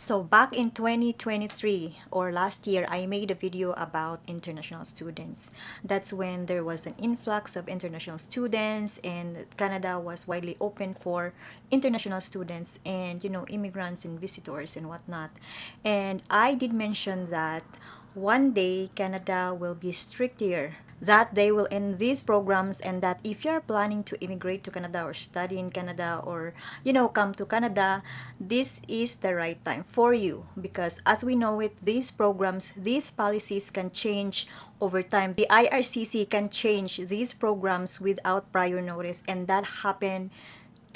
So back in 2023 or last year, I made a video about international students. That's when there was an influx of international students and Canada was widely open for international students and, immigrants and visitors and whatnot. And I did mention that one day Canada will be stricter, that they will end these programs, and that if you're planning to immigrate to Canada or study in Canada or come to Canada, this is the right time for you, because as we know it, these programs, these policies can change over time. The IRCC can change these programs without prior notice, and that happened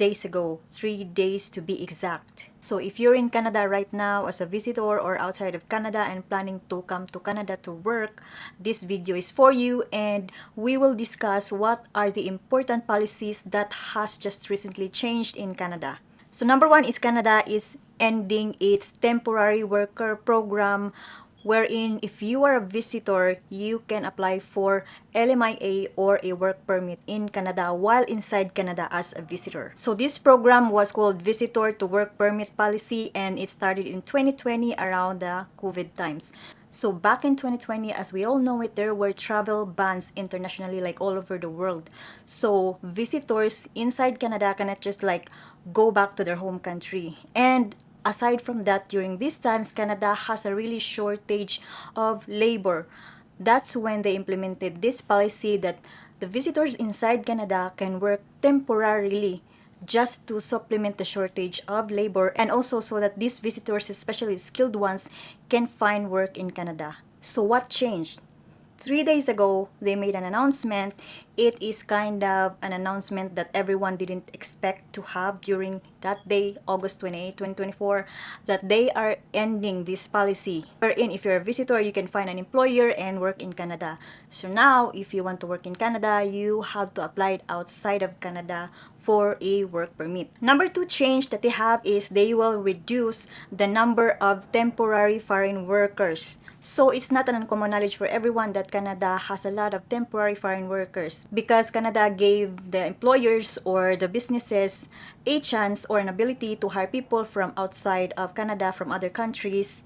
days ago, 3 days to be exact. So if you're in Canada right now as a visitor or outside of Canada and planning to come to Canada to work, this video is for you, and we will discuss what are the important policies that has just recently changed in Canada. So number one is Canada is ending its temporary worker program, wherein if you are a visitor, you can apply for LMIA or a work permit in Canada while inside Canada as a visitor. So this program was called Visitor to Work Permit Policy, and it started in 2020 around the COVID times. So back in 2020, as we all know it, there were travel bans internationally, like all over the world. So visitors inside Canada cannot just go back to their home country. And aside from that, during these times, Canada has a really shortage of labor. That's when they implemented this policy that the visitors inside Canada can work temporarily just to supplement the shortage of labor, and also so that these visitors, especially skilled ones, can find work in Canada. So what changed? 3 days ago, they made an announcement. It is kind of an announcement that everyone didn't expect to have during that day, August 28, 2024, that they are ending this policy, wherein if you're a visitor, you can find an employer and work in Canada. So now, if you want to work in Canada, you have to apply it outside of Canada for a work permit. Number two change that they have is they will reduce the number of temporary foreign workers. So it's not an uncommon knowledge for everyone that Canada has a lot of temporary foreign workers, because Canada gave the employers or the businesses a chance or an ability to hire people from outside of Canada, from other countries,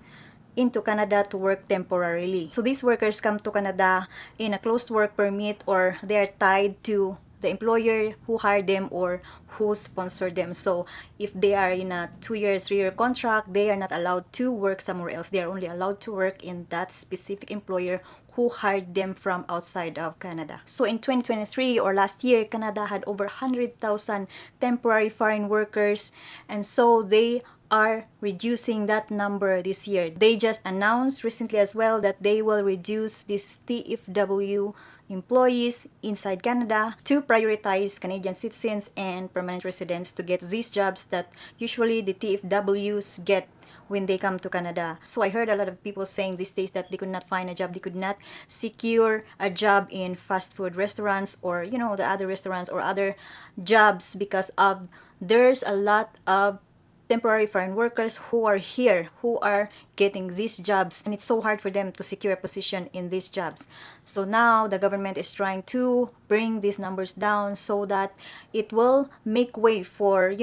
into Canada to work temporarily. So these workers come to Canada in a closed work permit, or they are tied to the employer who hired them or who sponsored them. So if they are in a 2-year, 3-year contract, they are not allowed to work somewhere else. They are only allowed to work in that specific employer who hired them from outside of Canada. So in 2023 or last year, Canada had over 100,000 temporary foreign workers, and so they are reducing that number this year. They just announced recently as well that they will reduce this TFW employees inside Canada to prioritize Canadian citizens and permanent residents to get these jobs that usually the TFWs get when they come to Canada. So I heard a lot of people saying these days that they could not find a job, they could not secure a job in fast food restaurants or the other restaurants or other jobs, because of there's a lot of temporary foreign workers who are here, who are getting these jobs, and it's so hard for them to secure a position in these jobs. So now the government is trying to bring these numbers down so that it will make way for,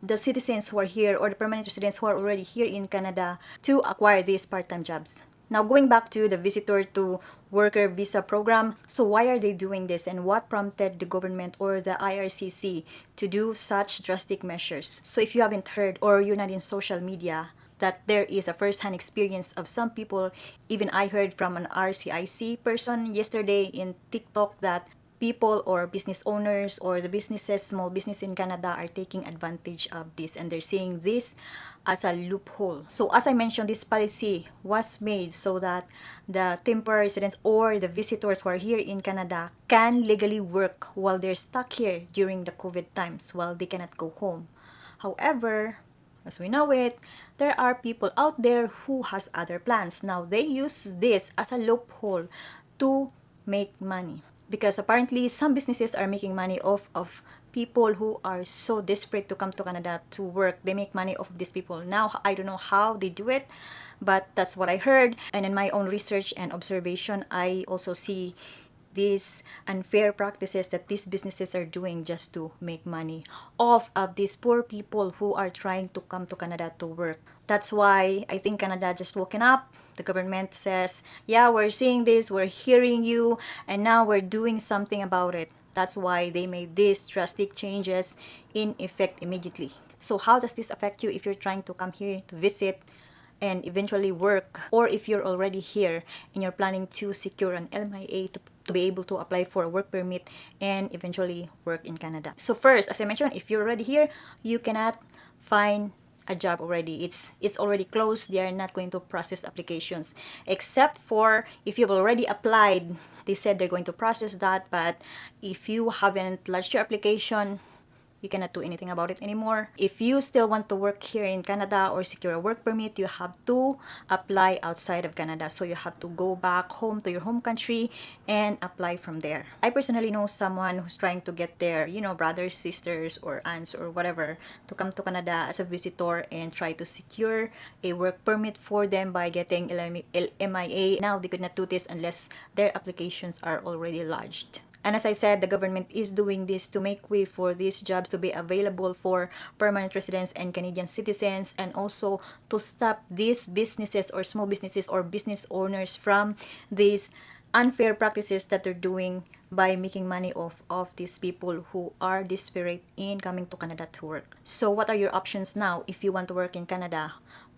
the citizens who are here or the permanent residents who are already here in Canada to acquire these part-time jobs. Now going back to the visitor to worker visa program, so why are they doing this, and what prompted the government or the IRCC to do such drastic measures? So if you haven't heard or you're not in social media, that there is a first-hand experience of some people, even I heard from an RCIC person yesterday in TikTok, that people or business owners or the businesses, small business in Canada, are taking advantage of this, and they're seeing this as a loophole. So as I mentioned, this policy was made so that the temporary residents or the visitors who are here in Canada can legally work while they're stuck here during the COVID times, while they cannot go home. However, as we know it, there are people out there who has other plans. Now they use this as a loophole to make money, because apparently some businesses are making money off of people who are so desperate to come to Canada to work. They make money off of these people. Now, I don't know how they do it, but that's what I heard. And in my own research and observation, I also see these unfair practices that these businesses are doing just to make money off of these poor people who are trying to come to Canada to work. That's why I think Canada just woken up. The government says, yeah, we're seeing this, we're hearing you, and now we're doing something about it. That's why they made these drastic changes in effect immediately. So how does this affect you if you're trying to come here to visit and eventually work, or if you're already here and you're planning to secure an LMIA to be able to apply for a work permit and eventually work in Canada? So first, as I mentioned, if you're already here, you cannot find a job already. It's already closed. They are not going to process applications, except for if you've already applied. They said they're going to process that, but if you haven't lodged your application, you cannot do anything about it anymore. If you still want to work here in Canada or secure a work permit, you have to apply outside of Canada. So you have to go back home to your home country and apply from there. I personally know someone who's trying to get their, brothers, sisters, or aunts or whatever to come to Canada as a visitor and try to secure a work permit for them by getting LMIA. Now they could not do this unless their applications are already lodged. And as I said, the government is doing this to make way for these jobs to be available for permanent residents and Canadian citizens, and also to stop these businesses or small businesses or business owners from these unfair practices that they're doing by making money off of these people who are desperate in coming to Canada to work. So what are your options now if you want to work in Canada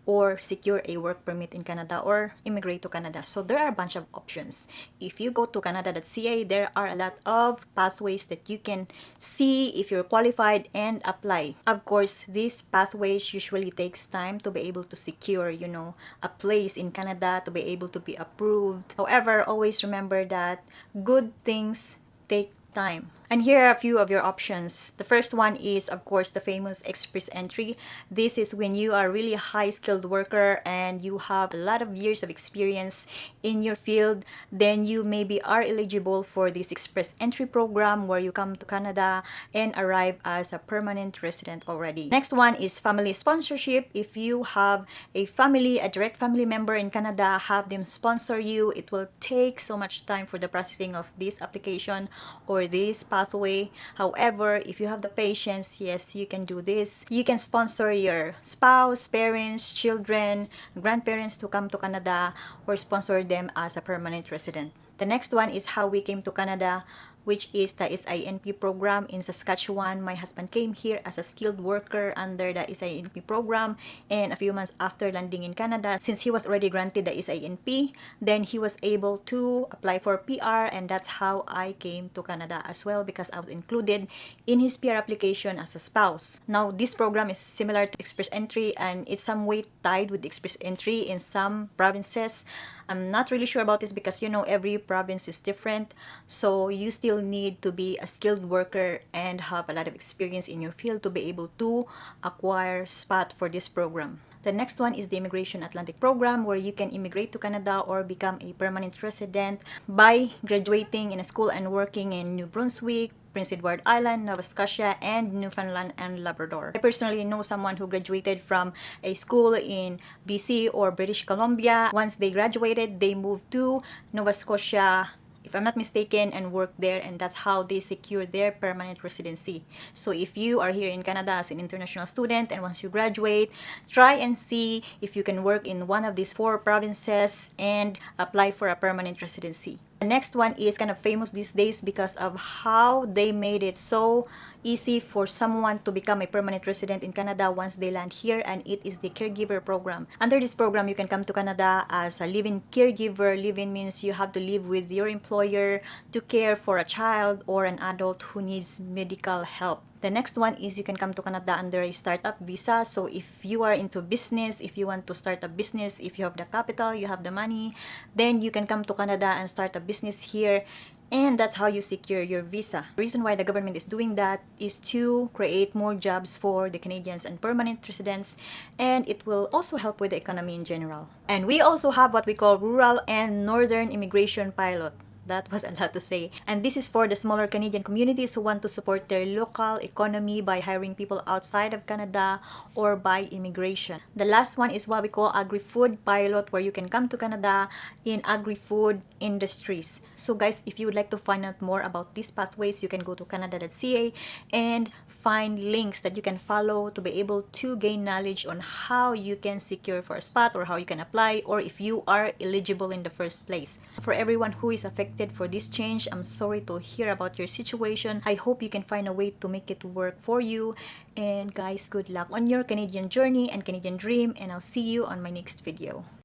or secure a work permit in Canada or immigrate to Canada? So there are a bunch of options. If you go to canada.ca, there are a lot of pathways that you can see if you're qualified and apply. Of course, these pathways usually takes time to be able to secure, a place in Canada, to be able to be approved. However, always remember that good things take time. And here are a few of your options. The first one is, of course, the famous express entry. This is when you are really a high-skilled worker and you have a lot of years of experience in your field. Then you maybe are eligible for this express entry program where you come to Canada and arrive as a permanent resident already. Next one is family sponsorship. If you have a family, a direct family member in Canada, have them sponsor you. It will take so much time for the processing of this application or this pathway. However, if you have the patience, yes, you can do this. You can sponsor your spouse, parents, children, grandparents to come to Canada, or sponsor them as a permanent resident. The next one is how we came to Canada, which is the SINP program in Saskatchewan. My husband came here as a skilled worker under the SINP program, and a few months after landing in Canada, since he was already granted the SINP, then he was able to apply for PR, and that's how I came to Canada as well, because I was included in his PR application as a spouse. Now, this program is similar to Express Entry, and it's some way tied with Express Entry in some provinces. I'm not really sure about this because every province is different, so you still need to be a skilled worker and have a lot of experience in your field to be able to acquire spot for this program. The next one is the Immigration Atlantic program, where you can immigrate to Canada or become a permanent resident by graduating in a school and working in New Brunswick, Prince Edward Island, Nova Scotia, and Newfoundland and Labrador. I personally know someone who graduated from a school in BC or British Columbia. Once they graduated, they moved to Nova Scotia, if I'm not mistaken, and work there, and that's how they secure their permanent residency. So if you are here in Canada as an international student and once you graduate, try and see if you can work in one of these 4 provinces and apply for a permanent residency. The next one is kind of famous these days because of how they made it so easy for someone to become a permanent resident in Canada once they land here, and it is the caregiver program. Under this program, you can come to Canada as a live-in caregiver. Live-in means you have to live with your employer to care for a child or an adult who needs medical help. The next one is you can come to Canada under a startup visa. So if you are into business, if you want to start a business, if you have the capital, you have the money, then you can come to Canada and start a business here. And that's how you secure your visa. The reason why the government is doing that is to create more jobs for the Canadians and permanent residents, and it will also help with the economy in general. And we also have what we call Rural and Northern Immigration Pilot. That was a lot to say. And this is for the smaller Canadian communities who want to support their local economy by hiring people outside of Canada or by immigration. The last one is what we call agri-food pilot, where you can come to Canada in agri-food industries. So guys, if you would like to find out more about these pathways, you can go to canada.ca and find links that you can follow to be able to gain knowledge on how you can secure for a spot, or how you can apply, or if you are eligible in the first place. For everyone who is affected for this change, I'm sorry to hear about your situation. I hope you can find a way to make it work for you. And guys, good luck on your Canadian journey and Canadian dream, and I'll see you on my next video.